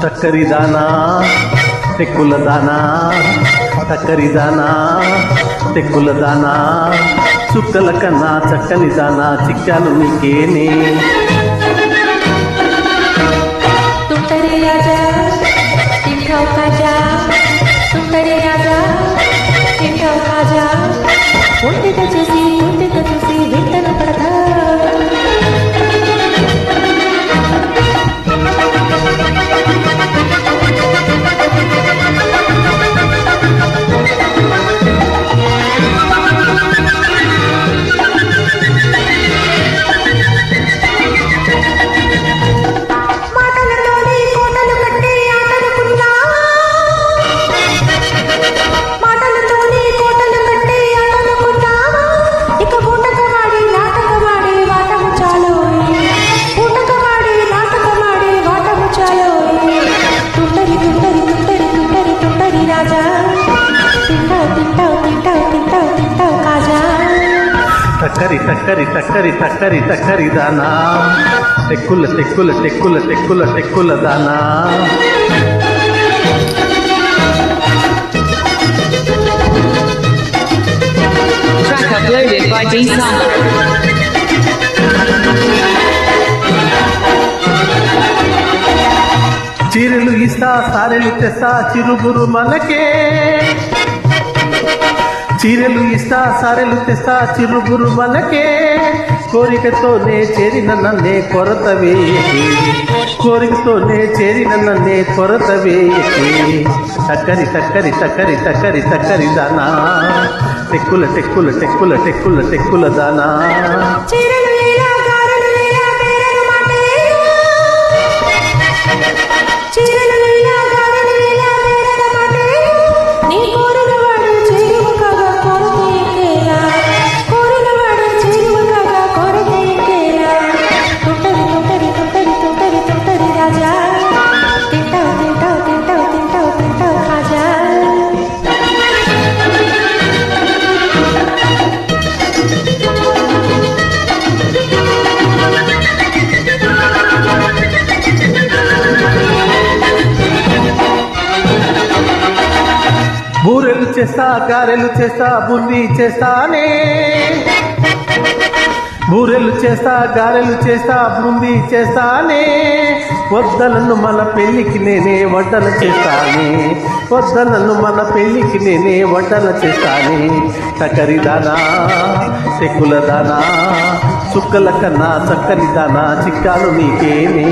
చక్కరిదానా తెక్కులదానా చక్కరిదానా తెక్కులదానా చుక్కల కన్నా చక్కని దానా చిక్కాలు నీకేనే తుంటరి రాజా తింటావు కాజా తుంటరి రాజా తింటావు కాజా ఒంటిక చూసి వెంటనే పడతా తక్కరి తక్కరి తక్కరి తక్కరి తక్కరి దానా తెక్కుల తెక్కుల తెక్కుల తెక్కుల తెక్కుల దానా Track uploaded by D-Song. చీరలు ఇస్తా సారెలు తెస్తా చిరుగురు మనకే చీరలు ఇస్తా సారెలు తెస్తా చిరుగురు మనకే కోరికతోనే చేరిన నన్నే కొరత వేయకే కోరికతోనే చేరిన నన్నే కొరత వేయకే తక్కరి తక్కరి తక్కరి తక్కరి తక్కరి దానా తెక్కుల తెక్కుల తెక్కుల తెక్కుల తెక్కుల దానా బూరెలు చేస్తా గారెలు చేస్తా బుందీ చేస్తానే బూరెలు చేస్తా గారెలు చేస్తా బుందీ చేస్తానే వద్దలను మన పెళ్ళికి నేనే వంటలు చేస్తానే వద్దలను మన పెళ్ళికి నేనే వంటలు చేస్తానే చక్కరి దానా తెక్కుల దానా చుక్కల కన్నా చక్కని దానా చిక్కాలు నీకేనే